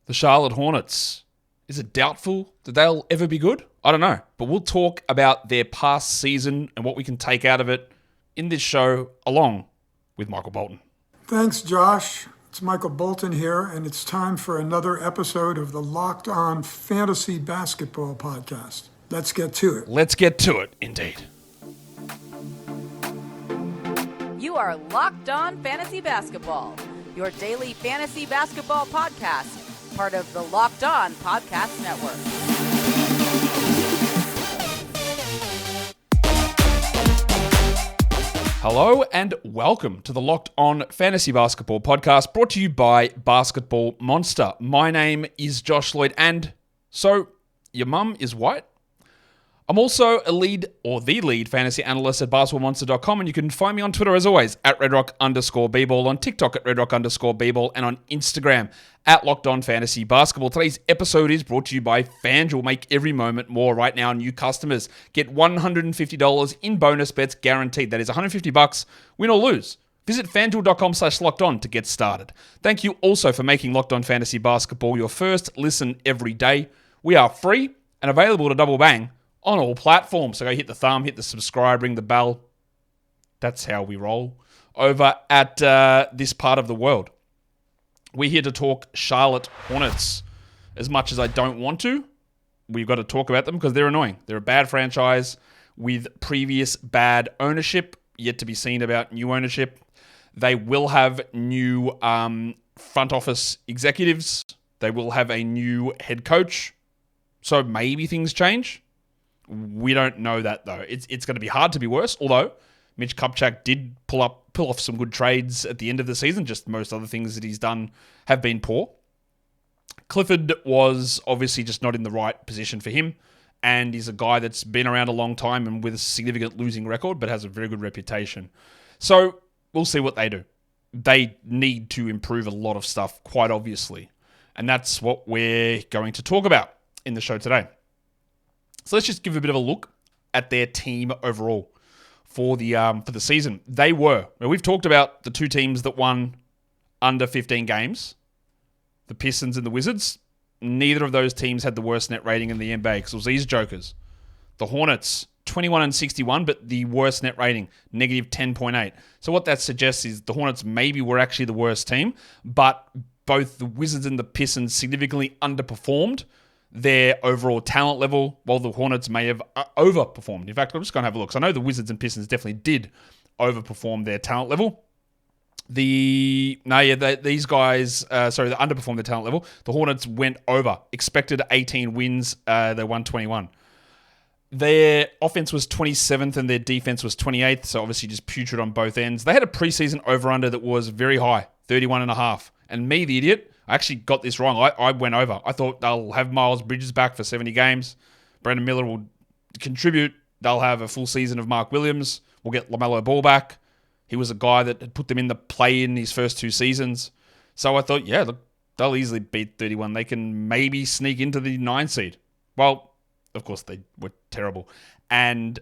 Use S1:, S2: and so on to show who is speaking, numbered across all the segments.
S1: The Charlotte Hornets. Is it doubtful that they'll ever be good? I don't know. But we'll talk about their past season and what we can take out of it in this show, along with Michael Bolton.
S2: Thanks, Josh. It's Michael Bolton here, and it's time for another episode of the Locked On Fantasy Basketball Podcast. Let's get to it.
S1: Let's get to it, indeed.
S3: You are Locked On Fantasy Basketball, your daily fantasy basketball podcast, part of the Locked On Podcast Network.
S1: Hello and welcome to the Locked On Fantasy Basketball Podcast, brought to you by Basketball Monster. My name is Josh Lloyd, and so your mum is white? I'm also the lead fantasy analyst at basketballmonster.com, and you can find me on Twitter as always at redrock_bball, on TikTok at redrock_bball, and on Instagram at Locked On Fantasy Basketball. Today's episode is brought to you by FanDuel. Make every moment more. Right now, new customers get $150 in bonus bets guaranteed. That is $150, win or lose. Visit FanDuel.com/LockedOn to get started. Thank you also for making Locked On Fantasy Basketball your first listen every day. We are free and available to double bang on all platforms. So go hit the thumb, hit the subscribe, ring the bell. That's how we roll over at this part of the world. We're here to talk Charlotte Hornets. As much as I don't want to, we've got to talk about them because they're annoying. They're a bad franchise with previous bad ownership, yet to be seen about new ownership. They will have new front office executives. They will have a new head coach. So maybe things change. We don't know that, though. It's going to be hard to be worse, although Mitch Kupchak did pull off some good trades at the end of the season. Just most other things that he's done have been poor. Clifford was obviously just not in the right position for him, and he's a guy that's been around a long time and with a significant losing record, but has a very good reputation. So we'll see what they do. They need to improve a lot of stuff, quite obviously, and that's what we're going to talk about in the show today. So let's just give a bit of a look at their team overall for the season. We've talked about the two teams that won under 15 games, the Pistons and the Wizards. Neither of those teams had the worst net rating in the NBA because it was these jokers. The Hornets, 21-61, but the worst net rating, negative 10.8. So what that suggests is the Hornets maybe were actually the worst team, but both the Wizards and the Pistons significantly underperformed their overall talent level, while the Hornets may have overperformed. In fact, I'm just going to have a look. So I know the Wizards and Pistons definitely did overperform their talent level. These guys, they underperformed their talent level. The Hornets went over. Expected 18 wins, they won 21. Their offense was 27th and their defense was 28th, so obviously just putrid on both ends. They had a preseason over-under that was very high, 31.5. And me, the idiot, I actually got this wrong. I went over. I thought they'll have Miles Bridges back for 70 games. Brandon Miller will contribute. They'll have a full season of Mark Williams. We'll get LaMelo Ball back. He was a guy that had put them in the play-in his first two seasons. So I thought, yeah, look, they'll easily beat 31. They can maybe sneak into the 9 seed. Well, of course, they were terrible. And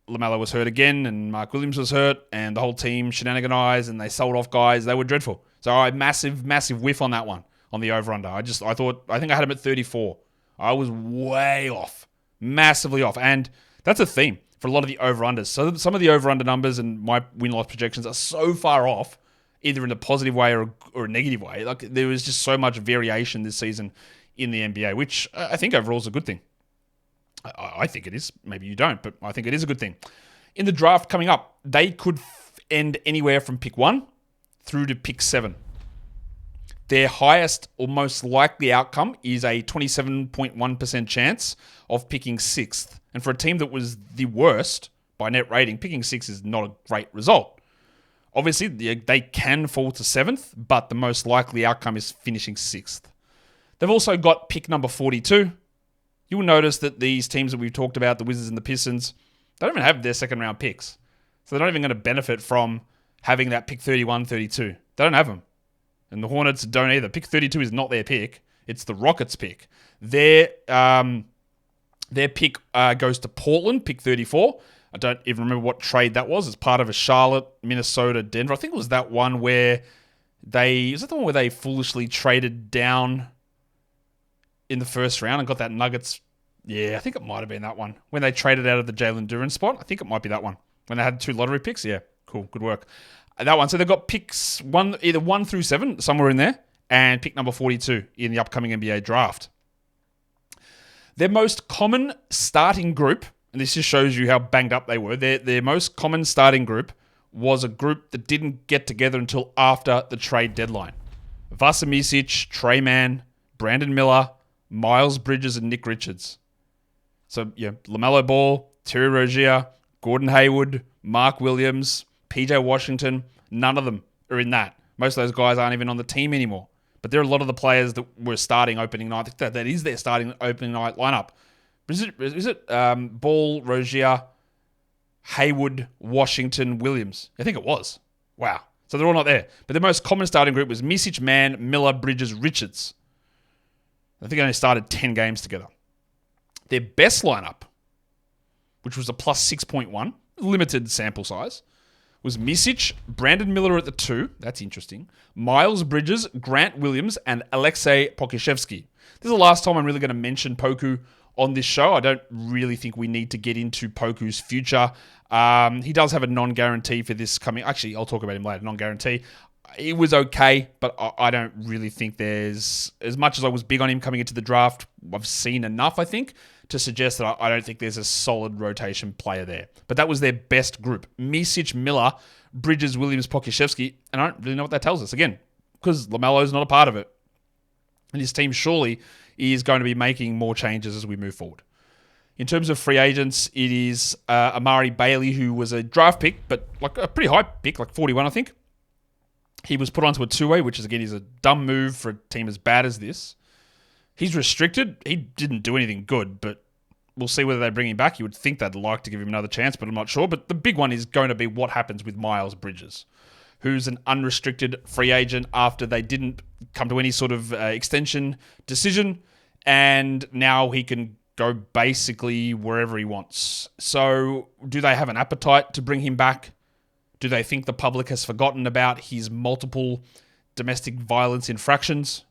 S1: LaMelo was hurt again, and Mark Williams was hurt, and the whole team shenaniganized, and they sold off guys. They were dreadful. So I massive whiff on that one, on the over-under. I think I had him at 34. I was way off, massively off. And that's a theme for a lot of the over-unders. So some of the over-under numbers and my win-loss projections are so far off, either in a positive way or a negative way. Like there was just so much variation this season in the NBA, which I think overall is a good thing. I think it is. Maybe you don't, but I think it is a good thing. In the draft coming up, they could end anywhere from pick 1 through to pick 7. Their highest or most likely outcome is a 27.1% chance of picking 6th. And for a team that was the worst by net rating, picking 6 is not a great result. Obviously, they can fall to 7th, but the most likely outcome is finishing 6th. They've also got pick number 42. You will notice that these teams that we've talked about, the Wizards and the Pistons, they don't even have their second round picks. So they're not even going to benefit from having that pick 31, 32. They don't have them. And the Hornets don't either. Pick 32 is not their pick. It's the Rockets' pick. Their pick goes to Portland, pick 34. I don't even remember what trade that was. It's part of a Charlotte, Minnesota, Denver. I think it was that one where they foolishly traded down in the first round and got that Nuggets. Yeah, I think it might have been that one. When they traded out of the Jalen Duren spot, I think it might be that one. When they had 2 lottery picks. Yeah, cool. Good work. That one. So they've got picks either 1 through 7, somewhere in there, and pick number 42 in the upcoming NBA draft. Their most common starting group, and this just shows you how banged up they were, their most common starting group was a group that didn't get together until after the trade deadline. Vassilis, Trey Mann, Brandon Miller, Miles Bridges, and Nick Richards. So, yeah, LaMelo Ball, Terry Rozier, Gordon Hayward, Mark Williams, PJ Washington, none of them are in that. Most of those guys aren't even on the team anymore. But there are a lot of the players that were starting opening night. That is their starting opening night lineup. Is it Ball, Rozier, Hayward, Washington, Williams? I think it was. Wow. So they're all not there. But the most common starting group was Misic, Mann, Miller, Bridges, Richards. I think they only started 10 games together. Their best lineup, which was a plus 6.1, limited sample size, was Misic, Brandon Miller at the 2. That's interesting. Miles Bridges, Grant Williams, and Alexei Pokusevsky. This is the last time I'm really going to mention Poku on this show. I don't really think we need to get into Poku's future. He does have a non-guarantee for this coming... Actually, I'll talk about him later. Non-guarantee. It was okay, but I don't really think there's... As much as I was big on him coming into the draft, I've seen enough, I think, to suggest that I don't think there's a solid rotation player there. But that was their best group. Misic, Miller, Bridges, Williams, Pokusevsky. And I don't really know what that tells us. Again, because LaMelo's not a part of it. And his team surely is going to be making more changes as we move forward. In terms of free agents, it is Amari Bailey, who was a draft pick, but like a pretty high pick, like 41, I think. He was put onto a 2-way, which is, again, is a dumb move for a team as bad as this. He's restricted. He didn't do anything good, but we'll see whether they bring him back. You would think they'd like to give him another chance, but I'm not sure. But the big one is going to be what happens with Miles Bridges, who's an unrestricted free agent after they didn't come to any sort of extension decision, and now he can go basically wherever he wants. So do they have an appetite to bring him back? Do they think the public has forgotten about his multiple domestic violence infractions?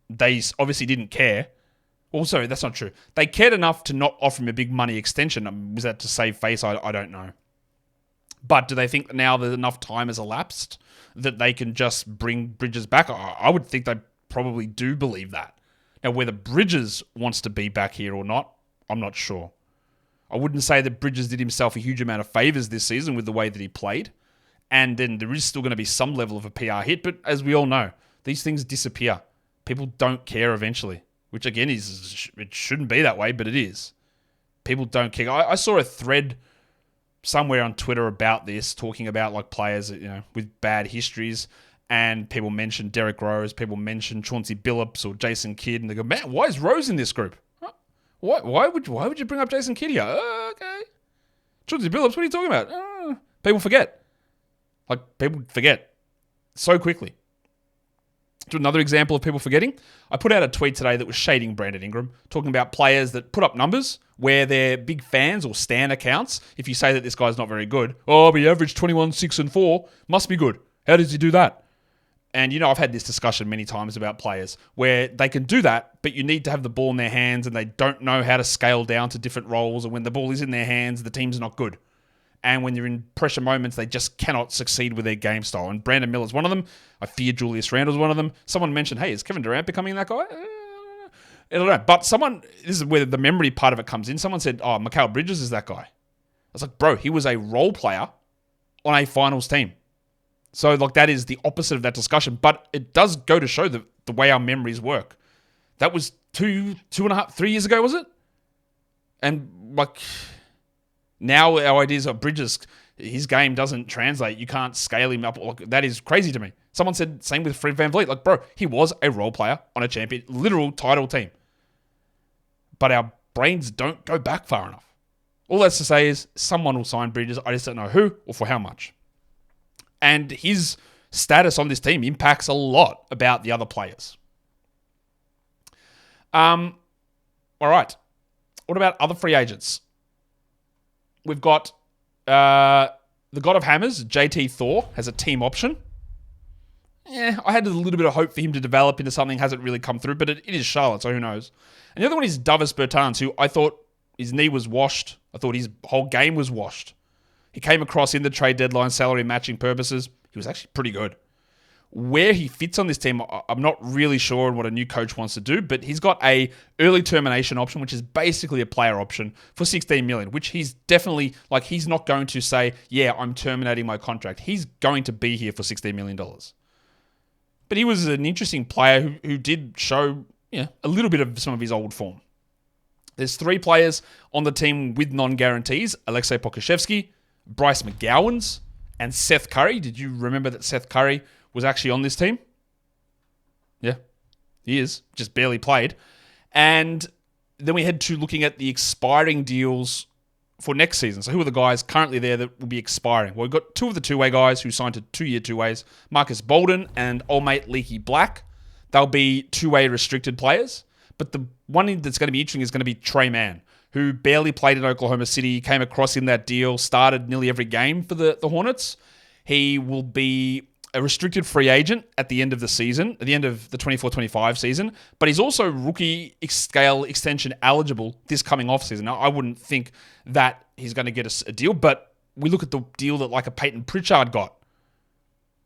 S1: They obviously didn't care. Also, that's not true. They cared enough to not offer him a big money extension. Was that to save face? I don't know. But do they think that now that enough time has elapsed that they can just bring Bridges back? I would think they probably do believe that. Now, whether Bridges wants to be back here or not, I'm not sure. I wouldn't say that Bridges did himself a huge amount of favours this season with the way that he played. And then there is still going to be some level of a PR hit. But as we all know, these things disappear. People don't care eventually. Which, again, it shouldn't be that way, but it is. People don't care. I saw a thread somewhere on Twitter about this, talking about like players, with bad histories, and people mentioned Derrick Rose, people mentioned Chauncey Billups or Jason Kidd, and they go, "Man, why is Rose in this group? Huh? Why would you bring up Jason Kidd here? Okay, Chauncey Billups, what are you talking about?" People forget. People forget so quickly. To another example of people forgetting, I put out a tweet today that was shading Brandon Ingram, talking about players that put up numbers where they're big fans or stan accounts. If you say that this guy's not very good, but he averaged 21, 6, and 4, must be good. How does he do that? And, I've had this discussion many times about players where they can do that, but you need to have the ball in their hands and they don't know how to scale down to different roles. And when the ball is in their hands, the team's not good. And when you're in pressure moments, they just cannot succeed with their game style. And Brandon Miller's one of them. I fear Julius Randle's one of them. Someone mentioned, hey, is Kevin Durant becoming that guy? I don't know. But this is where the memory part of it comes in. Someone said, Mikal Bridges is that guy. I was like, bro, he was a role player on a finals team. So, that is the opposite of that discussion. But it does go to show the way our memories work. That was 2.5, 3 years ago, was it? And, now our ideas of Bridges, his game doesn't translate. You can't scale him up. That is crazy to me. Someone said same with Fred VanVleet. Bro, he was a role player on a champion, literal title team. But our brains don't go back far enough. All that's to say is someone will sign Bridges. I just don't know who or for how much. And his status on this team impacts a lot about the other players. All right. What about other free agents? We've got the God of Hammers, JT Thor, has a team option. I had a little bit of hope for him to develop into something. Hasn't really come through, but it is Charlotte, so who knows? And the other one is Davis Bertans, who I thought his knee was washed. I thought his whole game was washed. He came across in the trade deadline salary matching purposes. He was actually pretty good. Where he fits on this team, I'm not really sure on what a new coach wants to do, but he's got a early termination option, which is basically a player option for $16 million, which he's definitely, he's not going to say, yeah, I'm terminating my contract. He's going to be here for $16 million. But he was an interesting player who did show a little bit of some of his old form. There's 3 players on the team with non-guarantees: Alexei Pokusevsky, Bryce McGowans, and Seth Curry. Did you remember that Seth Curry was actually on this team? Yeah, he is. Just barely played. And then we head to looking at the expiring deals for next season. So who are the guys currently there that will be expiring? Well, we've got 2 of the two-way guys who signed to 2-year two-ways, Marcus Bolden and old mate Leaky Black. They'll be two-way restricted players. But the one that's going to be interesting is going to be Trey Mann, who barely played in Oklahoma City, came across in that deal, started nearly every game for the Hornets. He will be a restricted free agent at the end of the season, at the end of the 24-25 season, but he's also rookie scale extension eligible this coming off season. Now, I wouldn't think that he's going to get a deal, but we look at the deal that a Peyton Pritchard got.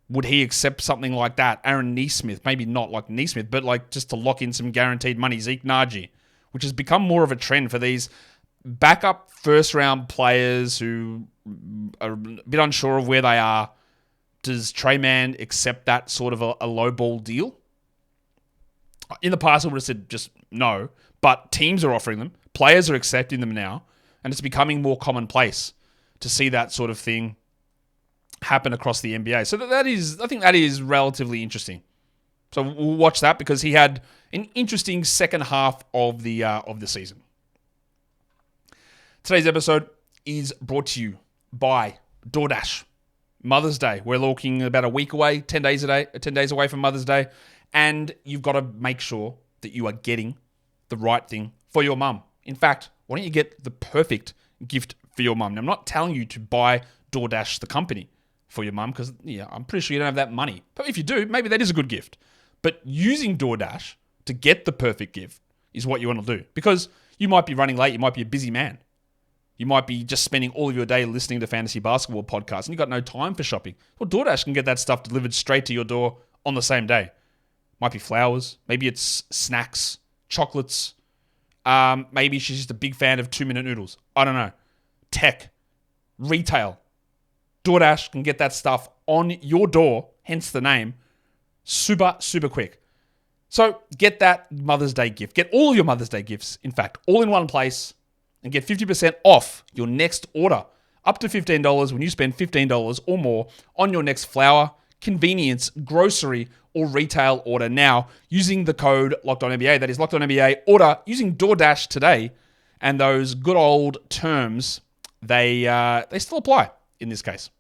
S1: Would he accept something like that? Aaron Nesmith, maybe not like Nesmith, but just to lock in some guaranteed money. Zeke Naji, which has become more of a trend for these backup first-round players who are a bit unsure of where they are. Does Trey Mann accept that sort of a low ball deal? In the past, I would have said just no, but teams are offering them. Players are accepting them now, and it's becoming more commonplace to see that sort of thing happen across the NBA. So I think that is relatively interesting. So we'll watch that because he had an interesting second half of the season. Today's episode is brought to you by DoorDash. Mother's Day. We're looking about a week away, 10 days away from Mother's Day, and you've got to make sure that you are getting the right thing for your mum. In fact, why don't you get the perfect gift for your mum? Now, I'm not telling you to buy DoorDash, the company, for your mum, because I'm pretty sure you don't have that money. But if you do, maybe that is a good gift. But using DoorDash to get the perfect gift is what you want to do, because you might be running late, you might be a busy man. You might be just spending all of your day listening to fantasy basketball podcasts and you've got no time for shopping. Well, DoorDash can get that stuff delivered straight to your door on the same day. Might be flowers. Maybe it's snacks, chocolates. Maybe she's just a big fan of 2-minute noodles. I don't know. Tech, retail. DoorDash can get that stuff on your door, hence the name, super, super quick. So get that Mother's Day gift. Get all of your Mother's Day gifts, in fact, all in one place. And get 50% off your next order, up to $15 when you spend $15 or more on your next flour, convenience, grocery, or retail order now using the code LOCKEDONNBA. That is LOCKEDONNBA. Order using DoorDash today, and those good old terms, they still apply in this case.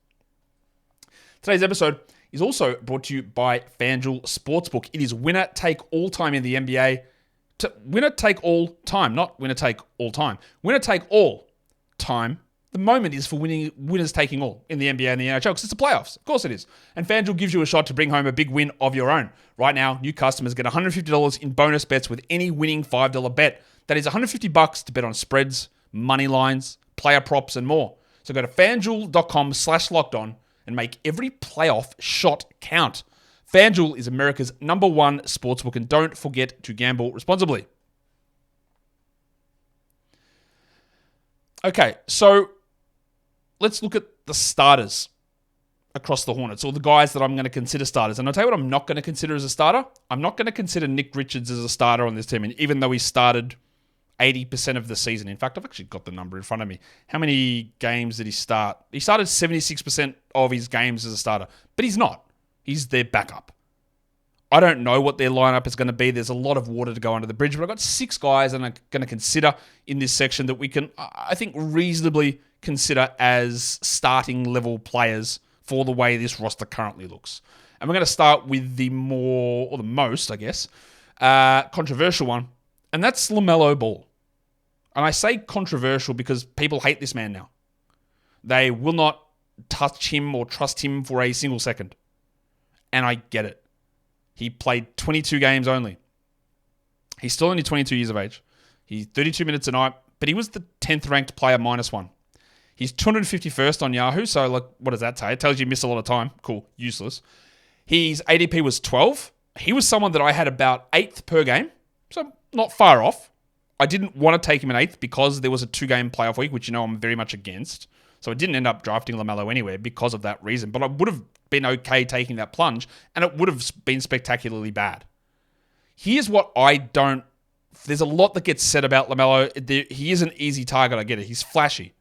S1: Today's episode is also brought to you by FanDuel Sportsbook. It is winner take all time in the NBA. Winner take all time, not winner take all time. Winner take all time. The moment is for winners taking all in the NBA and the NHL because it's the playoffs. Of course it is. And FanDuel gives you a shot to bring home a big win of your own. Right now, new customers get $150 in bonus bets with any winning $5 bet. That is $150 to bet on spreads, money lines, player props, and more. So go to FanDuel.com/lockedon and make every playoff shot count. FanDuel is America's #1 sportsbook, and don't forget to gamble responsibly. Okay, so let's look at the starters across the Hornets, or the guys that I'm going to consider starters. And I'll tell you what I'm not going to consider as a starter. I'm not going to consider Nick Richards as a starter on this team, and even though he started 80% of the season. In fact, I've actually got the number in front of me. How many games did he start? He started 76% of his games as a starter, but he's not. He's their backup. I don't know what their lineup is going to be. There's a lot of water to go under the bridge, but I've got 6 guys that I'm going to consider in this section that we can, I think, reasonably consider as starting level players for the way this roster currently looks. And we're going to start with the most, I guess, controversial one, and that's LaMelo Ball. And I say controversial because people hate this man now. They will not touch him or trust him for a single second. And I get it. He played 22 games only. He's still only 22 years of age. He's 32 minutes a night, but he was the 10th ranked player -1. He's 251st on Yahoo, so like, what does that say? It tells you missed a lot of time. Cool, useless. His ADP was 12. He was someone that I had about 8th per game, so not far off. I didn't want to take him in 8th because there was a 2-game playoff week, which you know I'm very much against. So I didn't end up drafting LaMelo anywhere because of that reason. But I would have been okay taking that plunge, and it would have been spectacularly bad. Here's what I don't... There's a lot that gets said about LaMelo. He is an easy target, I get it. He's flashy.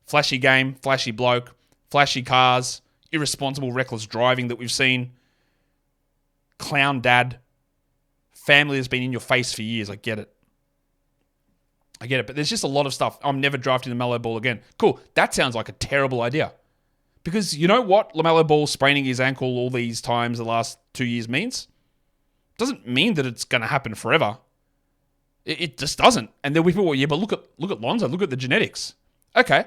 S1: Flashy game, flashy bloke, flashy cars, irresponsible, reckless driving that we've seen. Clown dad. Family has been in your face for years. I get it. But there's just a lot of stuff. I'm never drafting the LaMelo Ball again. Cool. That sounds like a terrible idea. Because you know what LaMelo Ball spraining his ankle all these times the last 2 years means? Doesn't mean that it's going to happen forever. It just doesn't. And there'll be people, yeah, but look at Lonzo. Look at the genetics. Okay.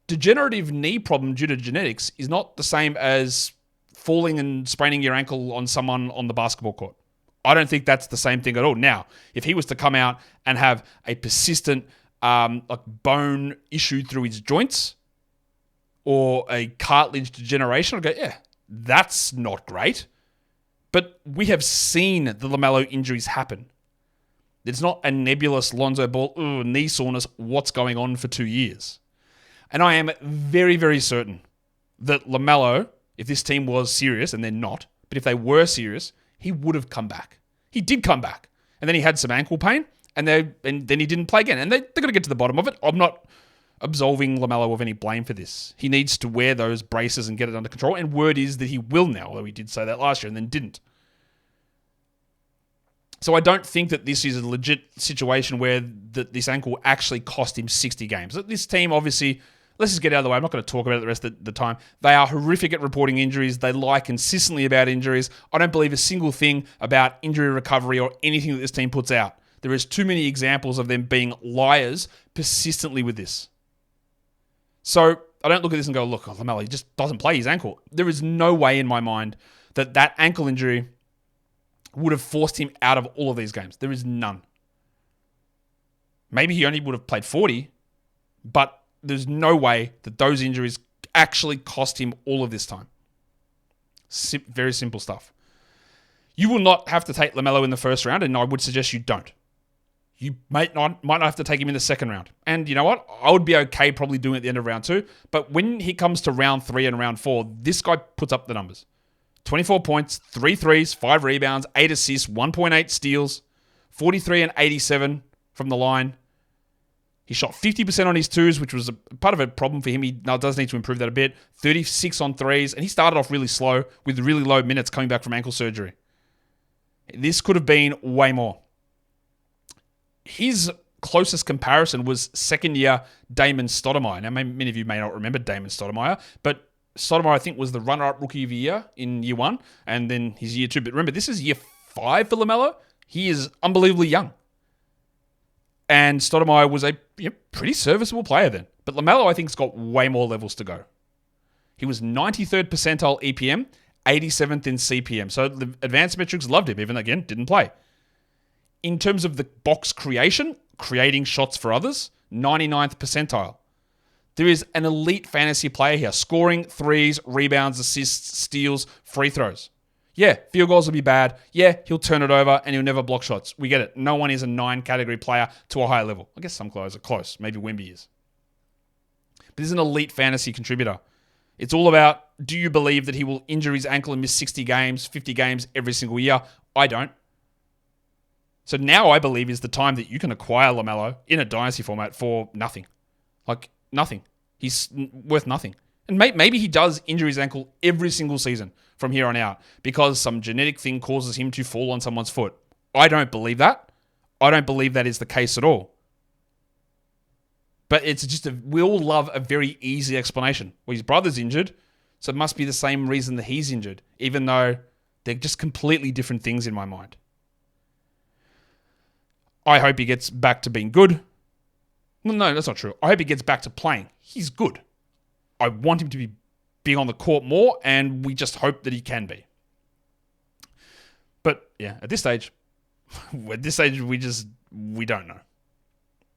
S1: Degenerative knee problem due to genetics is not the same as falling and spraining your ankle on someone on the basketball court. I don't think that's the same thing at all. Now, if he was to come out and have a persistent bone issue through his joints or a cartilage degeneration, I'd go, yeah, that's not great. But we have seen the LaMelo injuries happen. It's not a nebulous Lonzo Ball, knee soreness, what's going on for 2 years. And I am very, very certain that LaMelo, if this team was serious, and they're not, but if they were serious, he would have come back. He did come back. And then he had some ankle pain, and then he didn't play again. And they're going to get to the bottom of it. I'm not absolving LaMelo of any blame for this. He needs to wear those braces and get it under control. And word is that he will now, although he did say that last year and then didn't. So I don't think that this is a legit situation where this ankle actually cost him 60 games. This team, obviously, let's just get out of the way. I'm not going to talk about it the rest of the time. They are horrific at reporting injuries. They lie consistently about injuries. I don't believe a single thing about injury recovery or anything that this team puts out. There is too many examples of them being liars persistently with this. So I don't look at this and go, look, LaMelo, he just doesn't play his ankle. There is no way in my mind that ankle injury would have forced him out of all of these games. There is none. Maybe he only would have played 40, but there's no way that those injuries actually cost him all of this time. Very simple stuff. You will not have to take LaMelo in the first round, and I would suggest you don't. You might not have to take him in the second round. And you know what? I would be okay probably doing it at the end of round 2. But when he comes to round 3 and round 4, this guy puts up the numbers. 24 points, 3 threes, 5 rebounds, 8 assists, 1.8 steals, 43 and 87 from the line. He shot 50% on his twos, which was a part of a problem for him. He now does need to improve that a bit. 36 on threes, and he started off really slow with really low minutes coming back from ankle surgery. This could have been way more. His closest comparison was second-year Damon Stoudemire. Now, many of you may not remember Damon Stoudemire, but Stoudemire, I think, was the runner-up rookie of the year in year 1, and then his year 2. But remember, this is year 5 for LaMelo. He is unbelievably young. And Stoudemire was a pretty serviceable player then. But LaMelo, I think, has got way more levels to go. He was 93rd percentile EPM, 87th in CPM. So the advanced metrics loved him, even again, didn't play. In terms of the box creation, creating shots for others, 99th percentile. There is an elite fantasy player here, scoring threes, rebounds, assists, steals, free throws. Yeah, field goals will be bad. Yeah, he'll turn it over and he'll never block shots. We get it. No one is a 9 category player to a higher level. I guess some players are close. Maybe Wemby is. But he's an elite fantasy contributor. It's all about, do you believe that he will injure his ankle and miss 60 games, 50 games every single year? I don't. So now I believe is the time that you can acquire LaMelo in a dynasty format for nothing. Like, nothing. He's worth nothing. And maybe he does injure his ankle every single season from here on out because some genetic thing causes him to fall on someone's foot. I don't believe that. I don't believe that is the case at all. But it's just we all love a very easy explanation. Well, his brother's injured, so it must be the same reason that he's injured, even though they're just completely different things in my mind. I hope he gets back to being good. No, that's not true. I hope he gets back to playing. He's good. I want him to be being on the court more, and we just hope that he can be. But yeah, at this stage, we don't know.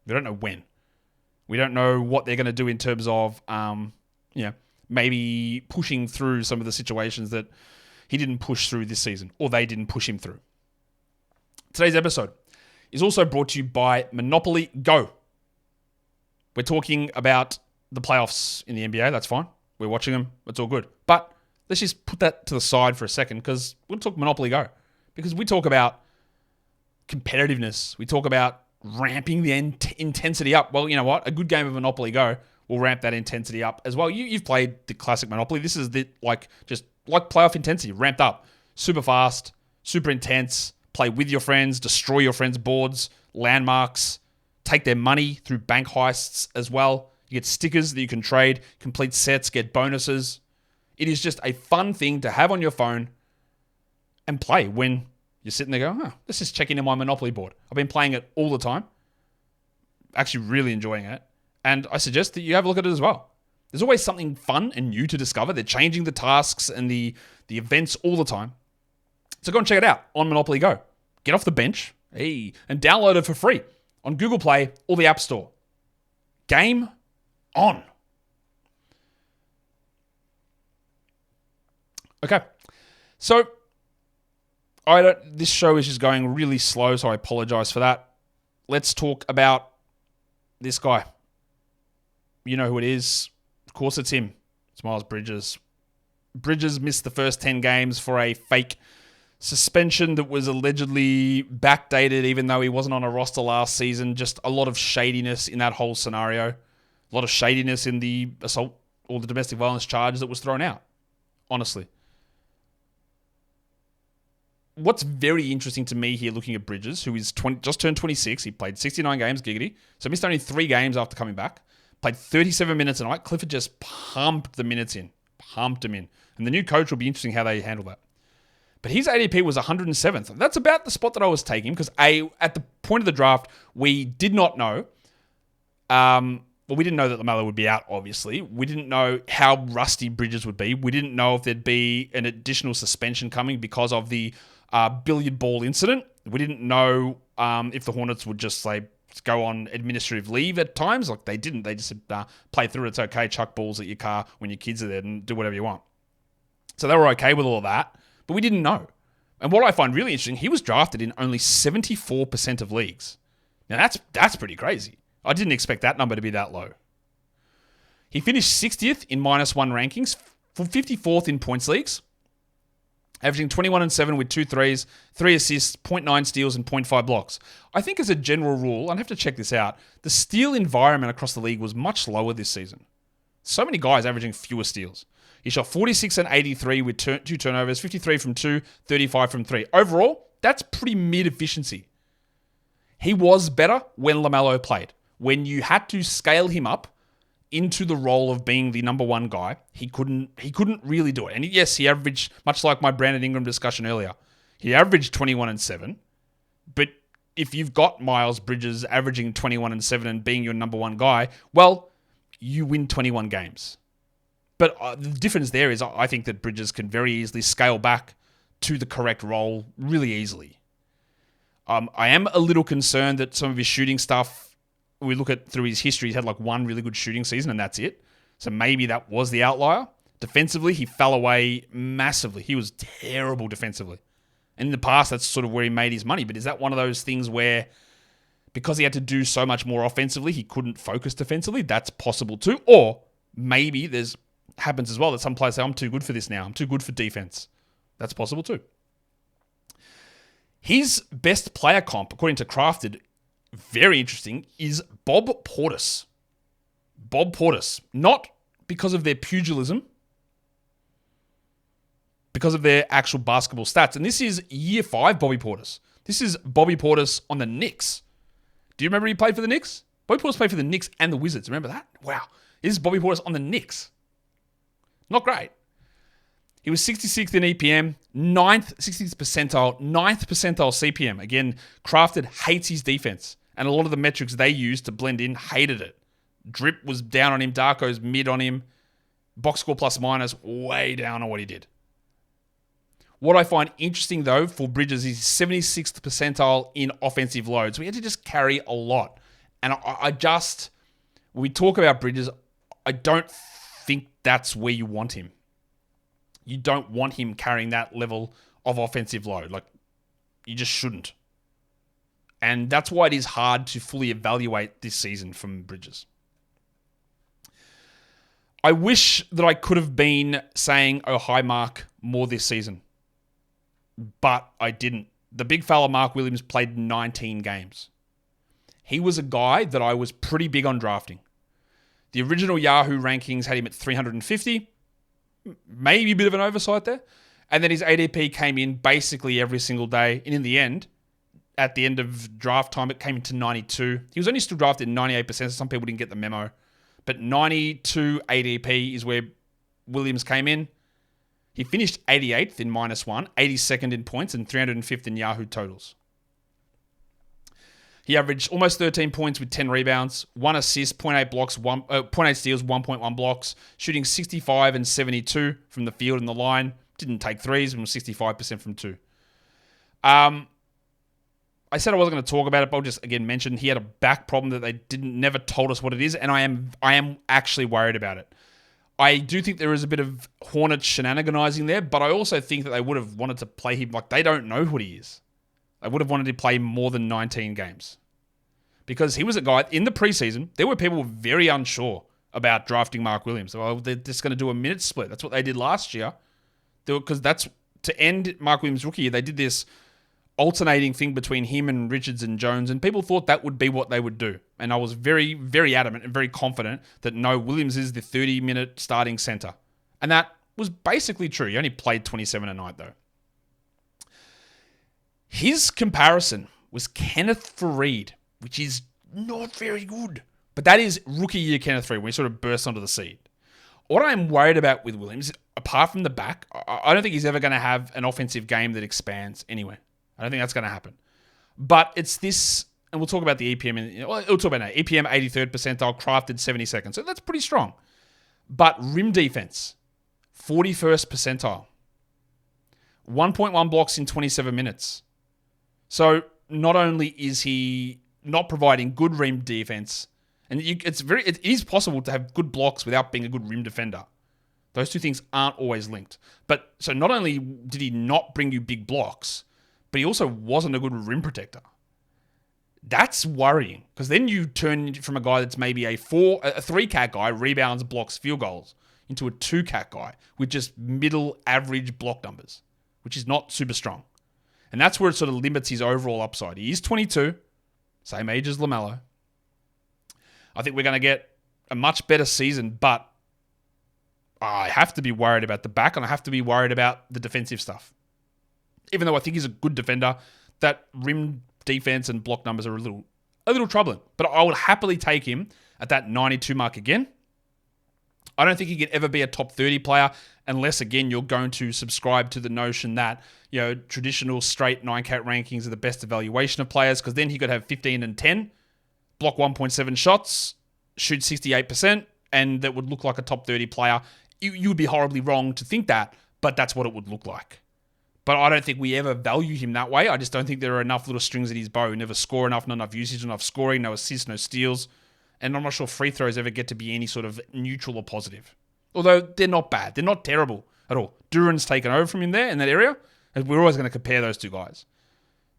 S1: We don't know when. We don't know what they're going to do in terms of, maybe pushing through some of the situations that he didn't push through this season, or they didn't push him through. Today's episode is also brought to you by Monopoly Go. We're talking about the playoffs in the NBA. That's fine. We're watching them. It's all good. But let's just put that to the side for a second, because we'll talk Monopoly Go. Because we talk about competitiveness. We talk about ramping the intensity up. Well, you know what? A good game of Monopoly Go will ramp that intensity up as well. You've played the classic Monopoly. This is just like playoff intensity, ramped up. Super fast, super intense. Play with your friends, destroy your friends' boards, landmarks, take their money through bank heists as well. You get stickers that you can trade, complete sets, get bonuses. It is just a fun thing to have on your phone and play when you're sitting there going, let's just check into my Monopoly board. I've been playing it all the time. Actually really enjoying it. And I suggest that you have a look at it as well. There's always something fun and new to discover. They're changing the tasks and the events all the time. So go and check it out on Monopoly Go. Get off the bench, and download it for free on Google Play or the App Store. Game on. Okay, so this show is just going really slow, so I apologize for that. Let's talk about this guy. You know who it is. Of course it's him. It's Miles Bridges. Bridges missed the first 10 games for a fake suspension that was allegedly backdated, even though he wasn't on a roster last season. Just a lot of shadiness in that whole scenario. A lot of shadiness in the assault or the domestic violence charge that was thrown out, honestly. What's very interesting to me here, looking at Bridges, who is just turned 26, he played 69 games, giggity, so missed only 3 games after coming back, played 37 minutes a night. Clifford just pumped the minutes in, pumped them in. And the new coach will be interesting how they handle that. But his ADP was 107th. That's about the spot that I was taking, because at the point of the draft, we did not know. We didn't know that LaMelo would be out, obviously. We didn't know how rusty Bridges would be. We didn't know if there'd be an additional suspension coming because of the billiard ball incident. We didn't know if the Hornets would just go on administrative leave at times. Like, they didn't. They just said, play through it. It's okay. Chuck balls at your car when your kids are there and do whatever you want. So they were okay with all of that. But we didn't know. And what I find really interesting, he was drafted in only 74% of leagues. Now that's pretty crazy. I didn't expect that number to be that low. He finished 60th in -1 rankings, 54th in points leagues, averaging 21 and 7 with 2 threes, 3 assists, 0.9 steals, and 0.5 blocks. I think as a general rule, I'd have to check this out, the steal environment across the league was much lower this season. So many guys averaging fewer steals. He shot 46 and 83 with 2 turnovers, 53 from 2, 35 from 3. Overall, that's pretty mid-efficiency. He was better when LaMelo played. When you had to scale him up into the role of being the number one guy, he couldn't really do it. And yes, he averaged, much like my Brandon Ingram discussion earlier, he averaged 21 and 7. But if you've got Miles Bridges averaging 21 and 7 and being your number one guy, well, you win 21 games. But the difference there is I think that Bridges can very easily scale back to the correct role really easily. I am a little concerned that some of his shooting stuff, we look at through his history, he's had one really good shooting season and that's it. So maybe that was the outlier. Defensively, he fell away massively. He was terrible defensively. And in the past, that's sort of where he made his money. But is that one of those things where because he had to do so much more offensively, he couldn't focus defensively? That's possible too. Or maybe happens as well that some players say, I'm too good for this now. I'm too good for defense. That's possible too. His best player comp, according to Crafted, very interesting, is Bob Portis. Bob Portis. Not because of their pugilism, because of their actual basketball stats. And this is year 5 Bobby Portis. This is Bobby Portis on the Knicks. Do you remember he played for the Knicks? Bobby Portis played for the Knicks and the Wizards. Remember that? Wow. This is Bobby Portis on the Knicks. Not great. He was 66th in EPM, 60th percentile, 9th percentile CPM. Again, Crafted hates his defense. And a lot of the metrics they used to blend in hated it. Drip was down on him. Darko's mid on him. Box score plus minus way down on what he did. What I find interesting, though, for Bridges is 76th percentile in offensive loads. We had to just carry a lot. And when we talk about Bridges, I don't think that's where you want him. You don't want him carrying that level of offensive load. Like, you just shouldn't. And that's why it is hard to fully evaluate this season from Bridges. I wish that I could have been saying high mark more this season, but I didn't. The big fella Mark Williams played 19 games. He was a guy that I was pretty big on drafting. The original Yahoo rankings had him at 350, maybe a bit of an oversight there. And then his ADP came in basically every single day. And in the end, at the end of draft time, it came into 92. He was only still drafted 98%, so some people didn't get the memo. But 92 ADP is where Williams came in. He finished 88th in -1, 82nd in points, and 305th in Yahoo totals. He averaged almost 13 points with 10 rebounds, 1 assist, 0.8 blocks, 0.8 steals, 1.1 blocks, shooting 65 and 72 from the field and the line. Didn't take threes, and was 65% from 2. I said I wasn't going to talk about it, but I'll just again mention he had a back problem that they never told us what it is, and I am actually worried about it. I do think there is a bit of Hornets shenaniganizing there, but I also think that they would have wanted to play him like they don't know what he is. They would have wanted to play more than 19 games. Because he was a guy, in the preseason, there were people very unsure about drafting Mark Williams. Well, they're just going to do a minute split. That's what they did last year. Because that's, to end Mark Williams' rookie year, they did this alternating thing between him and Richards and Jones, and people thought that would be what they would do. And I was very, very adamant and very confident that no, Williams is the 30-minute starting center. And that was basically true. He only played 27 a night, though. His comparison was Kenneth Faried, which is not very good. But that is rookie year Kenneth Faried, when he sort of bursts onto the scene. What I'm worried about with Williams, apart from the back, I don't think he's ever going to have an offensive game that expands anyway. I don't think that's going to happen. But it's this, and we'll talk about the EPM. We'll talk about that. EPM 83rd percentile, crafted 72nd. So that's pretty strong. But rim defense, 41st percentile. 1.1 blocks in 27 minutes. So not only is he not providing good rim defense, and it is possible to have good blocks without being a good rim defender. Those two things aren't always linked. But so not only did he not bring you big blocks, but he also wasn't a good rim protector. That's worrying, because then you turn from a guy that's maybe a 3-cat guy, rebounds, blocks, field goals, into a 2-cat guy with just middle average block numbers, which is not super strong. And that's where it sort of limits his overall upside. He is 22, same age as LaMelo. I think we're going to get a much better season, but I have to be worried about the back, and I have to be worried about the defensive stuff. Even though I think he's a good defender, that rim defense and block numbers are a little troubling. But I would happily take him at that 92 mark again. I don't think he could ever be a top 30 player unless, again, you're going to subscribe to the notion that, traditional straight 9-cat rankings are the best evaluation of players, because then he could have 15 and 10, block 1.7 shots, shoot 68%, and that would look like a top 30 player. You would be horribly wrong to think that, but that's what it would look like. But I don't think we ever value him that way. I just don't think there are enough little strings at his bow. Never score enough, not enough usage, not enough scoring, no assists, no steals. And I'm not sure free throws ever get to be any sort of neutral or positive. Although they're not bad. They're not terrible at all. Duran's taken over from him there in that area. And we're always going to compare those two guys.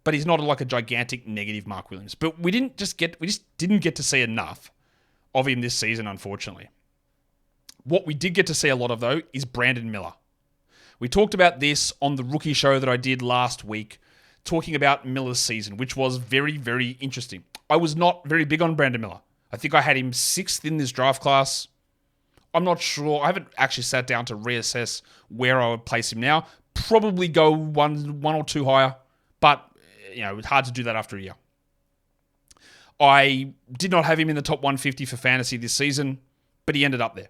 S1: But he's not like a gigantic negative Mark Williams. But we just didn't get to see enough of him this season, unfortunately. What we did get to see a lot of, though, is Brandon Miller. We talked about this on the rookie show that I did last week, talking about Miller's season, which was very, very interesting. I was not very big on Brandon Miller. I think I had him 6th in this draft class. I'm not sure. I haven't actually sat down to reassess where I would place him now. Probably go one or two higher, but it's hard to do that after a year. I did not have him in the top 150 for fantasy this season, but he ended up there.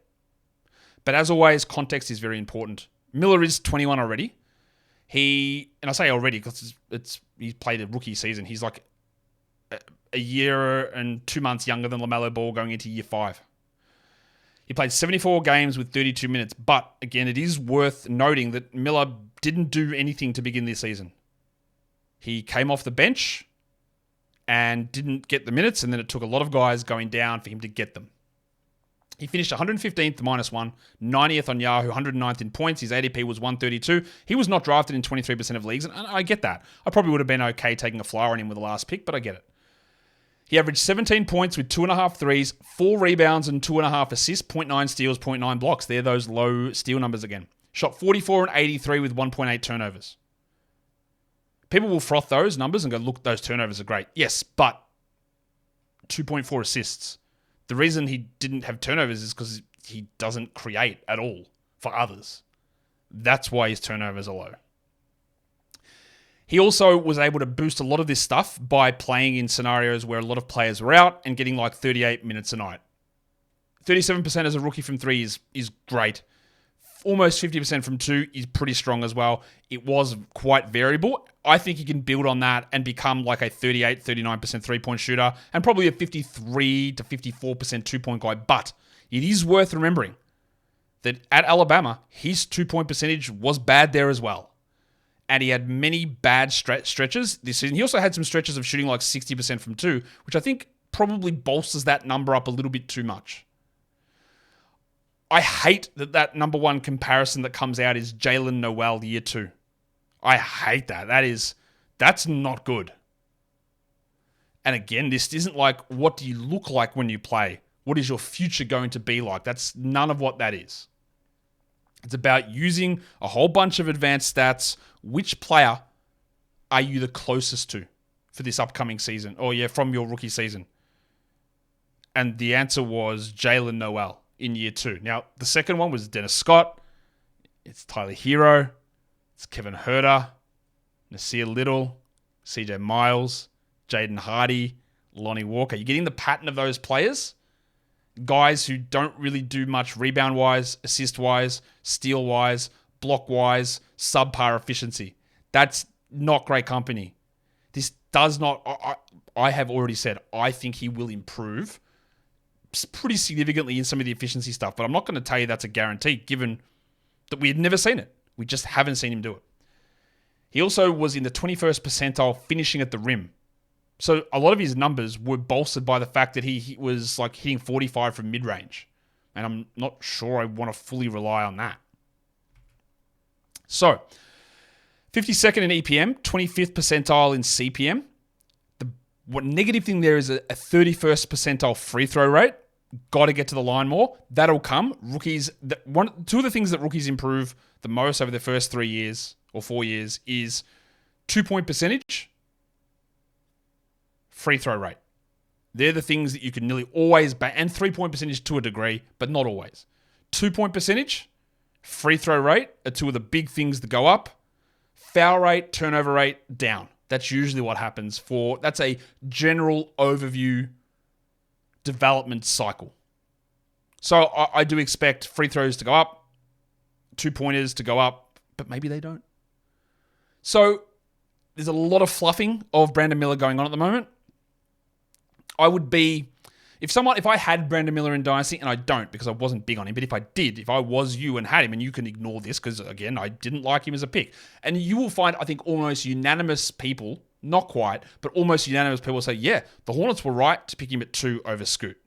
S1: But as always, context is very important. Miller is 21 already. And I say already because he's played a rookie season. He's like a year and 2 months younger than LaMelo Ball going into year 5. He played 74 games with 32 minutes. But again, it is worth noting that Miller didn't do anything to begin this season. He came off the bench and didn't get the minutes, and then it took a lot of guys going down for him to get them. He finished 115th, -1, 90th on Yahoo, 109th in points. His ADP was 132. He was not drafted in 23% of leagues, and I get that. I probably would have been okay taking a flyer on him with the last pick, but I get it. He averaged 17 points with 2.5 threes, 4 rebounds and 2.5 assists, 0.9 steals, 0.9 blocks. They're those low steal numbers again. Shot 44 and 83 with 1.8 turnovers. People will froth those numbers and go, look, those turnovers are great. Yes, but 2.4 assists. The reason he didn't have turnovers is because he doesn't create at all for others. That's why his turnovers are low. He also was able to boost a lot of this stuff by playing in scenarios where a lot of players were out and getting like 38 minutes a night. 37% as a rookie from 3 is great. Almost 50% from 2 is pretty strong as well. It was quite variable. I think he can build on that and become like a 38, 39% three-point shooter and probably a 53 to 54% two-point guy. But it is worth remembering that at Alabama, his two-point percentage was bad there as well. And he had many bad stretches this season. He also had some stretches of shooting like 60% from 2, which I think probably bolsters that number up a little bit too much. I hate that number one comparison that comes out is Jalen Noel year 2. I hate that. That's not good. And again, this isn't like, what do you look like when you play? What is your future going to be like? That's none of what that is. It's about using a whole bunch of advanced stats. Which player are you the closest to for this upcoming season? Or from your rookie season. And the answer was Jalen Noel in year 2. Now, the second one was Dennis Scott. It's Tyler Hero. It's Kevin Huerter. Nasir Little. CJ Miles. Jaden Hardy. Lonnie Walker. You're getting the pattern of those players. Guys who don't really do much rebound-wise, assist-wise, steal-wise, block-wise, subpar efficiency. That's not great company. This does not... I have already said, I think he will improve pretty significantly in some of the efficiency stuff, but I'm not going to tell you that's a guarantee, given that we had never seen it. We just haven't seen him do it. He also was in the 21st percentile finishing at the rim. So a lot of his numbers were bolstered by the fact that he was like hitting 45 from mid-range. And I'm not sure I want to fully rely on that. So, 52nd in EPM, 25th percentile in CPM. What negative thing there is a 31st percentile free throw rate. Got to get to the line more. That'll come. Two of the things that rookies improve the most over the first 3 years or 4 years is 2-point percentage, free throw rate. They're the things that you can nearly always and 3-point percentage to a degree, but not always. 2-point percentage, free throw rate are two of the big things that go up. Foul rate, turnover rate, down. That's usually what happens that's a general overview development cycle. So I do expect free throws to go up, 2-pointers to go up, but maybe they don't. So there's a lot of fluffing of Brandon Miller going on at the moment. I would be, if I had Brandon Miller in Dynasty, and I don't because I wasn't big on him, but if I was you and had him, and you can ignore this because, again, I didn't like him as a pick. And you will find, I think, almost unanimous people, not quite, but almost unanimous people say, yeah, the Hornets were right to pick him at 2 over Scoot.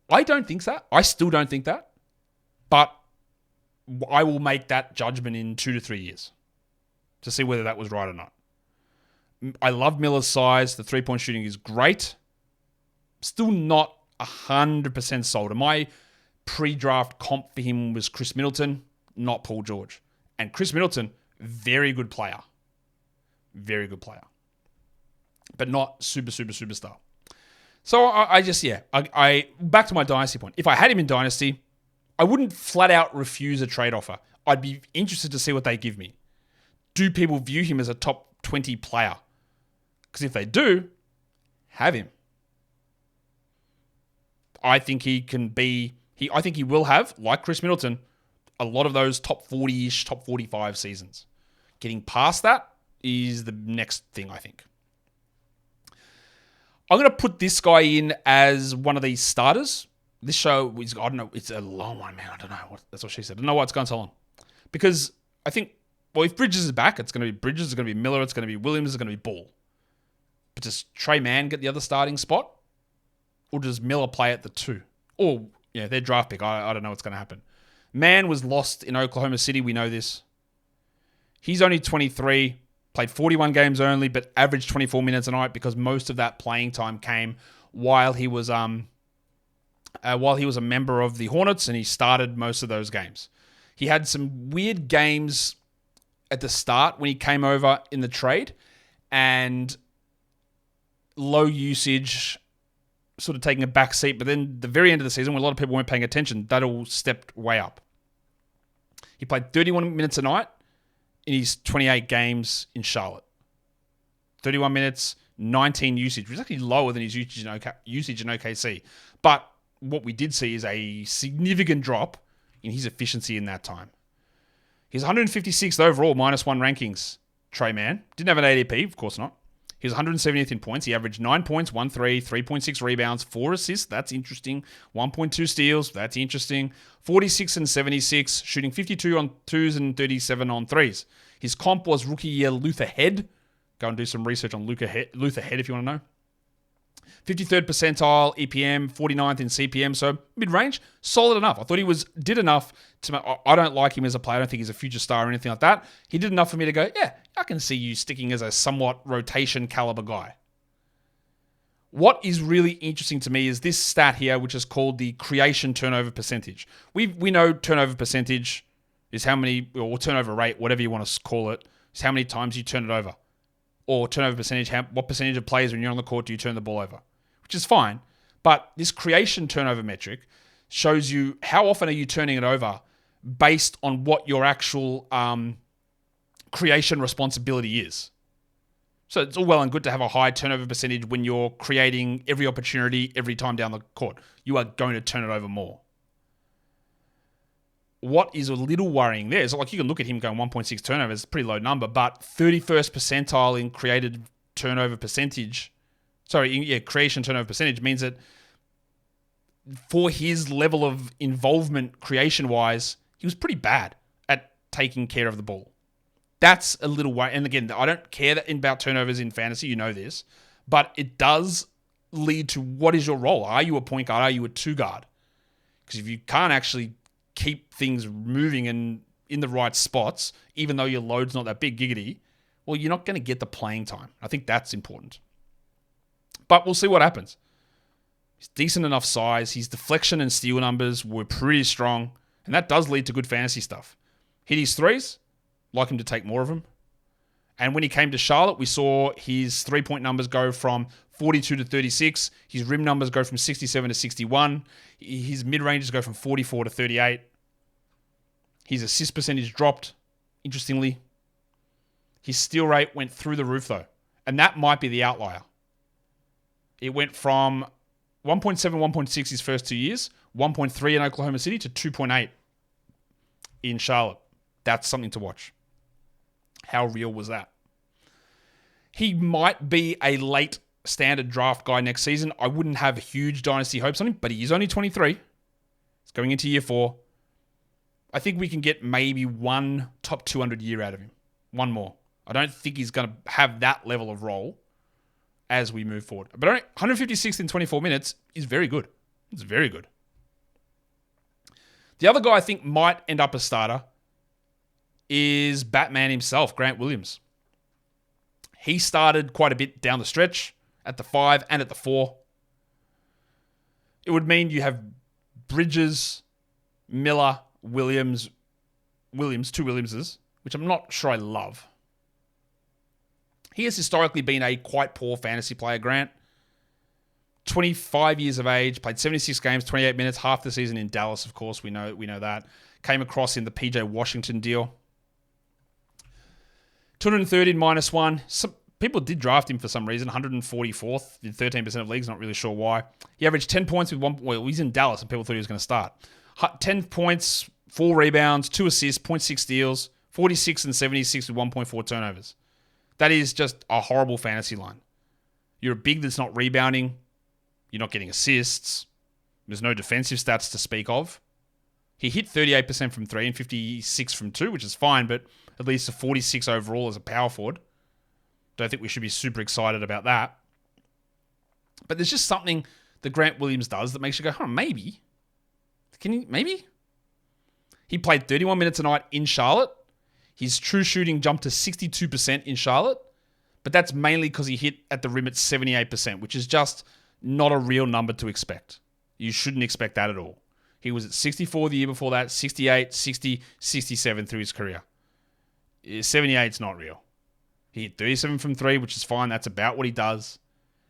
S1: I don't think that. I still don't think that. But I will make that judgment in 2 to 3 years to see whether that was right or not. I love Miller's size. The three-point shooting is great. Still not 100% sold. And my pre-draft comp for him was Chris Middleton, not Paul George. And Chris Middleton, very good player. Very good player. But not superstar. So I back to my Dynasty point. If I had him in Dynasty, I wouldn't flat out refuse a trade offer. I'd be interested to see what they give me. Do people view him as a top 20 player? Because if they do, have him. I think he can be... I think he will have, like Chris Middleton, a lot of those top 40-ish, top 45 seasons. Getting past that is the next thing, I think. I'm going to put this guy in as one of these starters. This show is, I don't know, it's a long one, man. I don't know. That's what she said. I don't know why it's gone so long. Because I think, well, if Bridges is back, it's going to be Bridges, it's going to be Miller, it's going to be Williams, it's going to be Ball. But does Trey Mann get the other starting spot? Or does Miller play at the 2? Or, their draft pick. I don't know what's going to happen. Mann was lost in Oklahoma City. We know this. He's only 23, played 41 games only, but averaged 24 minutes a night because most of that playing time came while he was a member of the Hornets, and he started most of those games. He had some weird games at the start when he came over in the trade, and low usage, sort of taking a back seat. But then the very end of the season, when a lot of people weren't paying attention, that all stepped way up. He played 31 minutes a night in his 28 games in Charlotte. 31 minutes, 19 usage, which is actually lower than his usage in OKC. But what we did see is a significant drop in his efficiency in that time. He's 156th overall, -1 rankings, Trey Mann. Didn't have an ADP, of course not. He was 170th in points. He averaged 9 points, 1 3, 3.6 rebounds, 4 assists. That's interesting. 1.2 steals. That's interesting. 46 and 76, shooting 52 on 2s and 37 on 3s. His comp was rookie year Luther Head. Go and do some research on Luther Head if you want to know. 53rd percentile EPM, 49th in CPM, so mid-range, solid enough. I thought he did enough to. I don't like him as a player. I don't think he's a future star or anything like that. He did enough for me to go, yeah, I can see you sticking as a somewhat rotation caliber guy. What is really interesting to me is this stat here, which is called the creation turnover percentage. We know turnover percentage is how many, or turnover rate, whatever you want to call it, is how many times you turn it over. Or turnover percentage, what percentage of players when you're on the court do you turn the ball over? Which is fine. But this creation turnover metric shows you how often are you turning it over based on what your actual creation responsibility is. So it's all well and good to have a high turnover percentage when you're creating every opportunity every time down the court. You are going to turn it over more. What is a little worrying there is, like, you can look at him going 1.6 turnovers, pretty low number, but 31st percentile in created turnover percentage. Creation turnover percentage means that for his level of involvement creation-wise, he was pretty bad at taking care of the ball. That's a little worrying. And again, I don't care about turnovers in fantasy, you know this, but it does lead to what is your role? Are you a point guard? Are you a two guard? Because if you can't actually keep things moving and in the right spots, even though your load's not that big, giggity, well, you're not going to get the playing time. I think that's important. But we'll see what happens. He's decent enough size. His deflection and steal numbers were pretty strong, and that does lead to good fantasy stuff. Hit his threes, like him to take more of them. And when he came to Charlotte, we saw his three-point numbers go from 42 to 36. His rim numbers go from 67 to 61. His mid-ranges go from 44 to 38. His assist percentage dropped, interestingly. His steal rate went through the roof, though. And that might be the outlier. It went from 1.7, 1.6 his first 2 years, 1.3 in Oklahoma City to 2.8 in Charlotte. That's something to watch. How real was that? He might be a late standard draft guy next season. I wouldn't have huge dynasty hopes on him, but he is only 23. He's going into year 4. I think we can get maybe one top 200 year out of him. One more. I don't think he's going to have that level of role as we move forward. But 156th in 24 minutes is very good. It's very good. The other guy I think might end up a starter is Batman himself, Grant Williams. He started quite a bit down the stretch at the 5 and at the 4. It would mean you have Bridges, Miller, Williams, two Williamses, which I'm not sure I love. He has historically been a quite poor fantasy player, Grant. 25 years of age, played 76 games, 28 minutes, half the season in Dallas, of course. We know that. Came across in the PJ Washington deal. 230 -1. Some people did draft him for some reason. 144th in 13% of leagues. Not really sure why. He averaged 10 points with one. Well, he's in Dallas, and people thought he was going to start. 10 points, 4 rebounds, 2 assists, 0.6 steals, 46 and 76 with 1.4 turnovers. That is just a horrible fantasy line. You're a big that's not rebounding. You're not getting assists. There's no defensive stats to speak of. He hit 38% from 3 and 56 from 2, which is fine, but at least a 46 overall as a power forward. Don't think we should be super excited about that. But there's just something that Grant Williams does that makes you go, maybe. Maybe? He played 31 minutes a night in Charlotte. His true shooting jumped to 62% in Charlotte, but that's mainly because he hit at the rim at 78%, which is just not a real number to expect. You shouldn't expect that at all. He was at 64 the year before that, 68, 60, 67 through his career. 78's not real. He hit 37 from 3, which is fine. That's about what he does.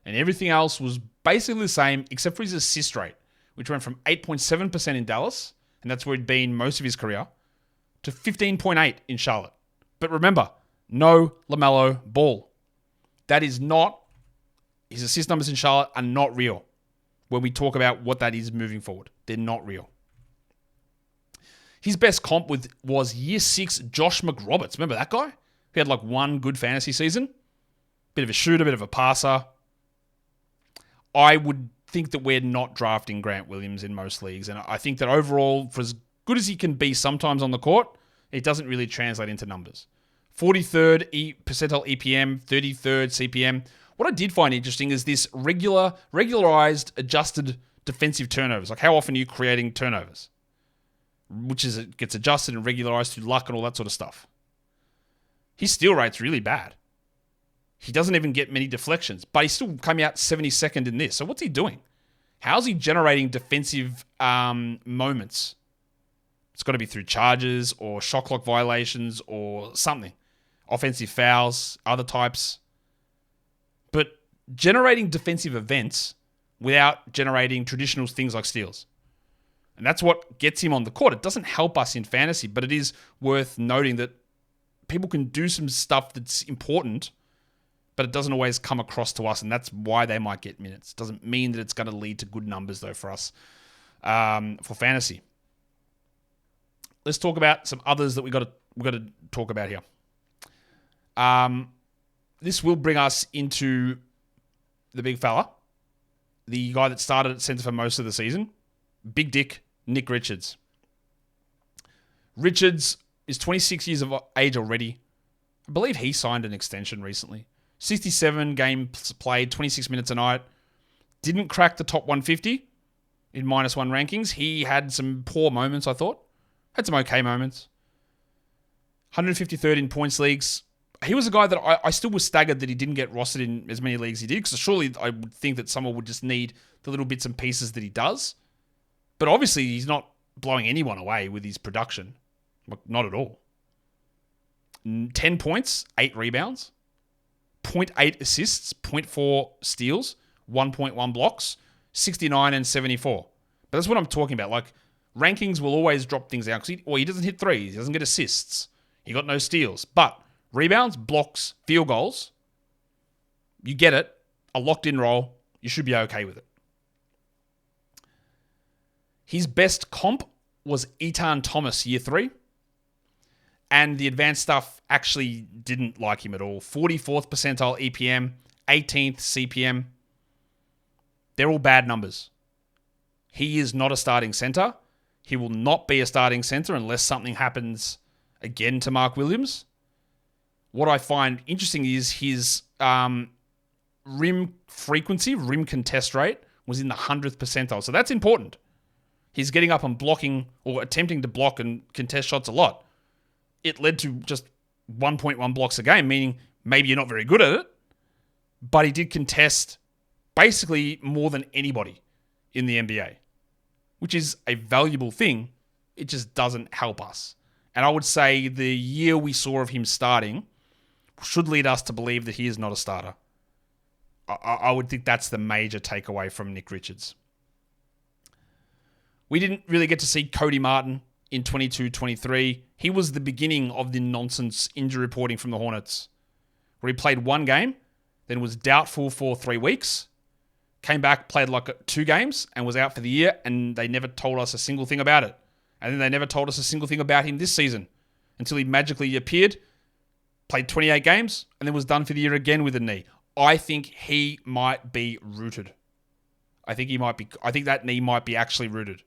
S1: And everything else was basically the same, except for his assist rate, which went from 8.7% in Dallas, and that's where he'd been most of his career, to 15.8 in Charlotte. But remember, no LaMelo Ball. That is not, his assist numbers in Charlotte are not real when we talk about what that is moving forward. They're not real. His best comp was year 6 Josh McRoberts. Remember that guy? He had like one good fantasy season. Bit of a shooter, bit of a passer. I would think that we're not drafting Grant Williams in most leagues. And I think that overall, for as good as he can be sometimes on the court, it doesn't really translate into numbers. 43rd percentile EPM, 33rd CPM. What I did find interesting is this regularized, adjusted defensive turnovers. Like how often are you creating turnovers? Which is it gets adjusted and regularized through luck and all that sort of stuff. His steal rate's really bad. He doesn't even get many deflections, but he's still coming out 72nd in this. So what's he doing? How's he generating defensive moments? It's got to be through charges or shot clock violations or something. Offensive fouls, other types. But generating defensive events without generating traditional things like steals. And that's what gets him on the court. It doesn't help us in fantasy, but it is worth noting that people can do some stuff that's important, but it doesn't always come across to us, and that's why they might get minutes. Doesn't mean that it's going to lead to good numbers, though, for us for fantasy. Let's talk about some others that we got to talk about here. This will bring us into the big fella, the guy that started at center for most of the season, Big Dick Nick Richards. Richards is 26 years of age already. I believe he signed an extension recently. 67 games played, 26 minutes a night. Didn't crack the top 150 in -1 rankings. He had some poor moments, I thought. Had some okay moments. 153rd in points leagues. He was a guy that I still was staggered that he didn't get rostered in as many leagues as he did, because surely I would think that someone would just need the little bits and pieces that he does. But obviously he's not blowing anyone away with his production. Not at all. 10 points, 8 rebounds, 0.8 assists, 0.4 steals, 1.1 blocks, 69 and 74. But that's what I'm talking about. Like, rankings will always drop things out because he doesn't hit threes, he doesn't get assists, he got no steals. But rebounds, blocks, field goals, you get it, a locked-in role, you should be okay with it. His best comp was Etan Thomas, year 3. And the advanced stuff actually didn't like him at all. 44th percentile EPM, 18th CPM. They're all bad numbers. He is not a starting center. He will not be a starting center unless something happens again to Mark Williams. What I find interesting is his rim frequency, rim contest rate, was in the 100th percentile. So that's important. He's getting up and blocking or attempting to block and contest shots a lot. It led to just 1.1 blocks a game, meaning maybe you're not very good at it, but he did contest basically more than anybody in the NBA, which is a valuable thing. It just doesn't help us. And I would say the year we saw of him starting should lead us to believe that he is not a starter. I would think that's the major takeaway from Nick Richards. We didn't really get to see Cody Martin in 22-23. He was the beginning of the nonsense injury reporting from the Hornets, where he played 1 game, then was doubtful for 3 weeks, came back, played like 2 games, and was out for the year, and they never told us a single thing about it. And then they never told us a single thing about him this season until he magically appeared, played 28 games, and then was done for the year again with a knee. I think he might be rooted. I think that knee might be actually rooted.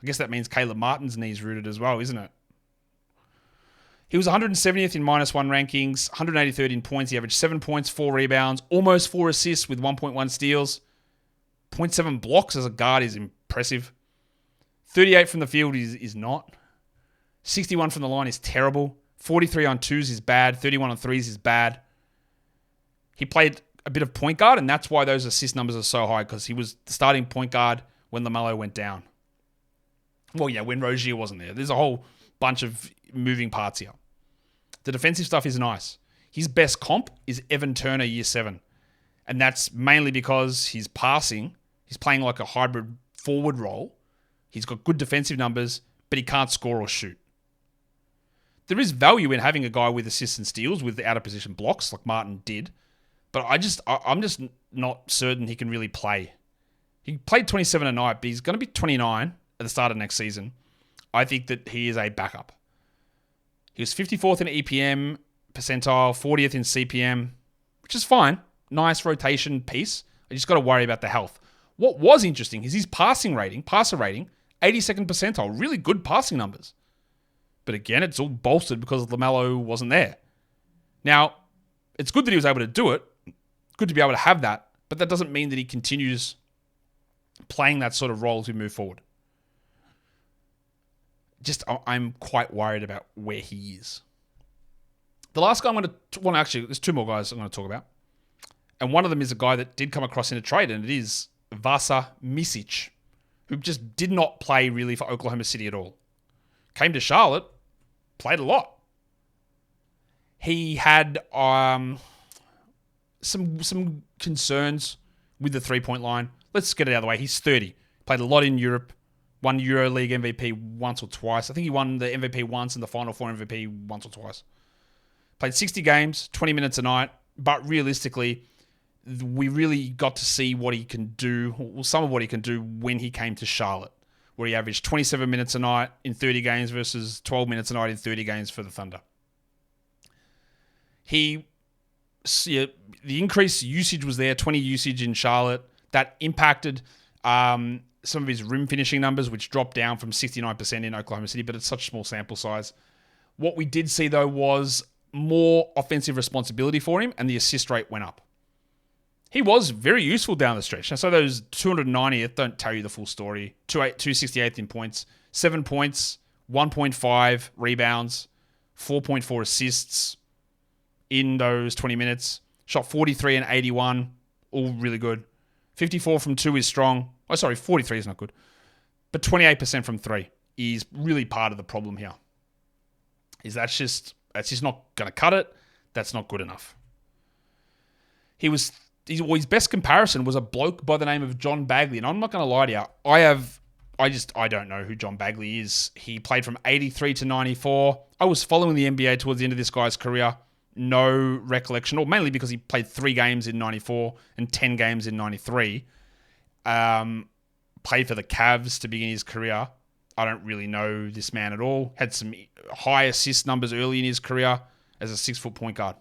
S1: I guess that means Caleb Martin's knee's rooted as well, isn't it? He was 170th in -1 rankings, 183rd in points. He averaged 7 points, 4 rebounds, almost 4 assists with 1.1 steals. 0.7 blocks as a guard is impressive. 38 from the field is not. 61 from the line is terrible. 43 on twos is bad. 31 on threes is bad. He played a bit of point guard, and that's why those assist numbers are so high, because he was the starting point guard when LaMelo went down. Well, yeah, when Rozier wasn't there. There's a whole bunch of moving parts here. The defensive stuff is nice. His best comp is Evan Turner, year 7. And that's mainly because he's passing. He's playing like a hybrid forward role. He's got good defensive numbers, but he can't score or shoot. There is value in having a guy with assists and steals with the out-of-position blocks like Martin did. But I'm just not certain he can really play. He played 27 a night, but he's going to be 29 at the start of next season. I think that he is a backup. He was 54th in EPM percentile, 40th in CPM, which is fine. Nice rotation piece. I just got to worry about the health. What was interesting is his passer rating, 82nd percentile. Really good passing numbers. But again, it's all bolstered because LaMelo wasn't there. Now, it's good that he was able to do it. Good to be able to have that. But that doesn't mean that he continues playing that sort of role as we move forward. I'm quite worried about where he is. The last guy there's 2 more guys I'm going to talk about. And one of them is a guy that did come across in a trade, and it is Vassilis, who just did not play really for Oklahoma City at all. Came to Charlotte, played a lot. He had some concerns with the 3-point line. Let's get it out of the way. He's 30. Played a lot in Europe. Won EuroLeague MVP once or twice. I think he won the MVP once and the Final Four MVP once or twice. Played 60 games, 20 minutes a night. But realistically, we really got to see what he can do, or some of what he can do when he came to Charlotte, where he averaged 27 minutes a night in 30 games versus 12 minutes a night in 30 games for the Thunder. The increased usage was there, 20 usage in Charlotte. That impacted some of his rim finishing numbers, which dropped down from 69% in Oklahoma City, but it's such a small sample size. What we did see, though, was more offensive responsibility for him, and the assist rate went up. He was very useful down the stretch. So those 290th don't tell you the full story. 268th in points, 7 points, 1.5 rebounds, 4.4 assists in those 20 minutes. Shot 43 and 81, all really good. 54 from 2 is strong. 43 is not good. But 28% from 3 is really part of the problem here. That's just not going to cut it. That's not good enough. His best comparison was a bloke by the name of John Bagley. And I'm not going to lie to you. I don't know who John Bagley is. He played from 83 to 94. I was following the NBA towards the end of this guy's career. No recollection, or mainly because he played 3 games in 94 and 10 games in 93. Played for the Cavs to begin his career. I don't really know this man at all. Had some high assist numbers early in his career as a 6-foot point guard.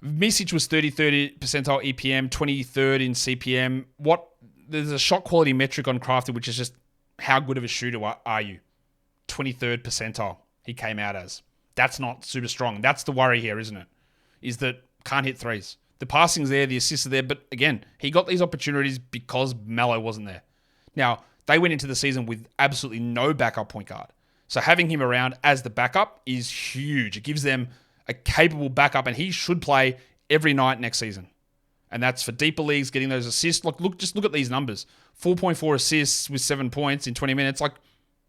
S1: Misic was 33rd percentile EPM, 23rd in CPM. There's a shot quality metric on Crafted, which is just how good of a shooter are you? 23rd percentile he came out as. That's not super strong. That's the worry here, isn't it? Is that can't hit threes. The passing's there, the assists are there, but again, he got these opportunities because Melo wasn't there. Now, they went into the season with absolutely no backup point guard. So having him around as the backup is huge. It gives them a capable backup, and he should play every night next season. And that's for deeper leagues, getting those assists. Just look at these numbers. 4.4 assists with 7 points in 20 minutes.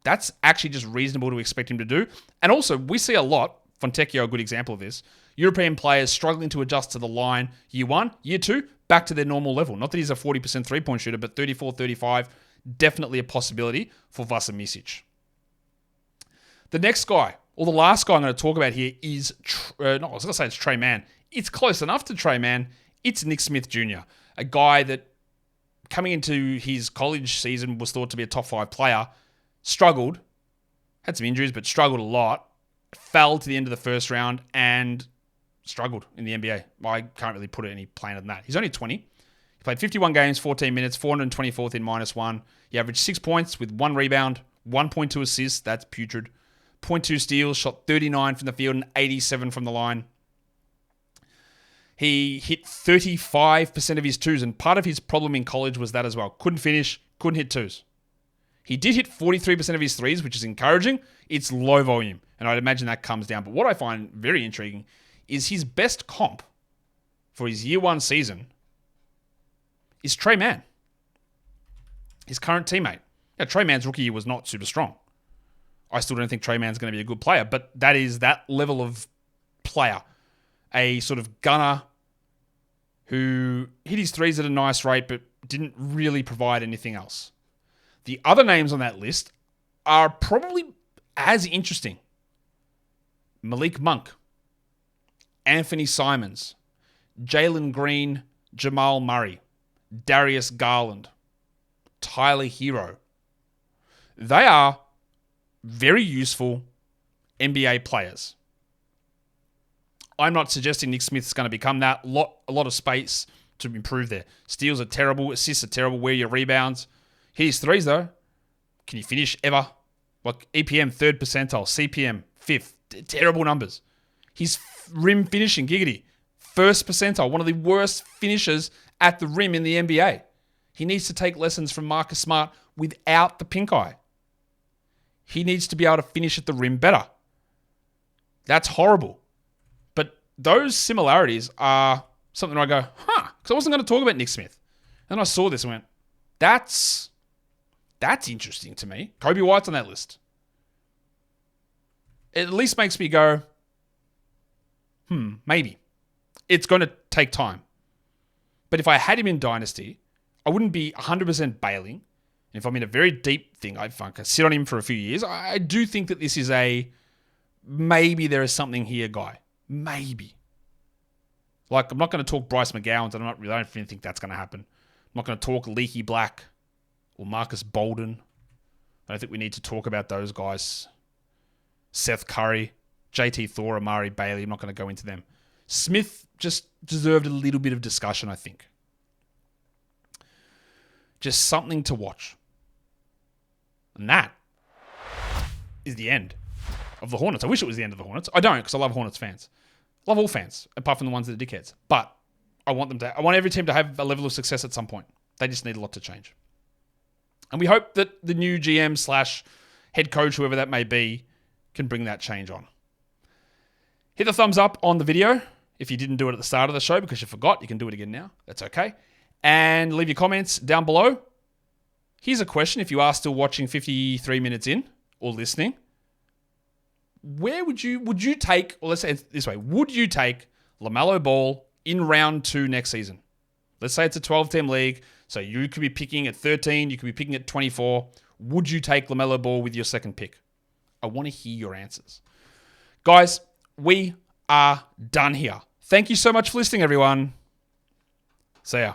S1: That's actually just reasonable to expect him to do. And also, we see a lot, Fontecchio, a good example of this, European players struggling to adjust to the line year 1, year 2, back to their normal level. Not that he's a 40% three-point shooter, but 34, 35, definitely a possibility for Vassilis. The next guy, or the last guy I'm going to talk about here is, it's Trey Mann. It's close enough to Trey Mann. It's Nick Smith Jr., a guy that coming into his college season was thought to be a top 5 player, struggled, had some injuries, but struggled a lot, fell to the end of the first round and struggled in the NBA. I can't really put it any plainer than that. He's only 20. He Played 51 games, 14 minutes, 424th in -1. He averaged 6 points with 1 rebound, 1.2 assists. That's putrid. 0.2 steals, shot 39 from the field and 87 from the line. He hit 35% of his twos, and part of his problem in college was that as well. Couldn't finish, couldn't hit twos. He did hit 43% of his threes, which is encouraging. It's low volume, and I'd imagine that comes down. But what I find very intriguing is his best comp for his year one season is Trey Mann, his current teammate. Now, Trey Mann's rookie year was not super strong. I still don't think Trey Mann's going to be a good player, but that is that level of player. A sort of gunner who hit his threes at a nice rate but didn't really provide anything else. The other names on that list are probably as interesting. Malik Monk, Anthony Simons, Jalen Green, Jamal Murray, Darius Garland, Tyler Hero. They are very useful NBA players. I'm not suggesting Nick Smith's going to become that. A lot of space to improve there. Steals are terrible. Assists are terrible. Where are your rebounds? Hit his threes, though. Can you finish ever? Like EPM, 3rd percentile. CPM, 5th. Terrible numbers. His rim finishing, giggity. 1st percentile. One of the worst finishers at the rim in the NBA. He needs to take lessons from Marcus Smart without the pink eye. He needs to be able to finish at the rim better. That's horrible. Those similarities are something I go, because I wasn't going to talk about Nick Smith. And I saw this and went, that's interesting to me. Kobe White's on that list. It at least makes me go, maybe. It's going to take time. But if I had him in Dynasty, I wouldn't be 100% bailing. And if I'm in a very deep thing, I'd sit on him for a few years. I do think that this is maybe there is something here guy. Maybe. Like, I'm not going to talk Bryce McGowan. I don't really think that's going to happen. I'm not going to talk Leaky Black or Marcus Bolden. I don't think we need to talk about those guys. Seth Curry, JT Thor, Amari Bailey. I'm not going to go into them. Smith just deserved a little bit of discussion, I think. Just something to watch. And that is the end of the Hornets. I wish it was the end of the Hornets. I don't, because I love Hornets fans. Love all fans, apart from the ones that are dickheads. But I want every team to have a level of success at some point. They just need a lot to change. And we hope that the new GM / head coach, whoever that may be, can bring that change on. Hit the thumbs up on the video. If you didn't do it at the start of the show because you forgot, you can do it again now. That's okay. And leave your comments down below. Here's a question if you are still watching 53 minutes in or listening. Where would you take, or let's say it this way, would you take LaMelo Ball in round 2 next season? Let's say it's a 12-team league, so you could be picking at 13, you could be picking at 24. Would you take LaMelo Ball with your second pick? I want to hear your answers. Guys, we are done here. Thank you so much for listening, everyone. See ya.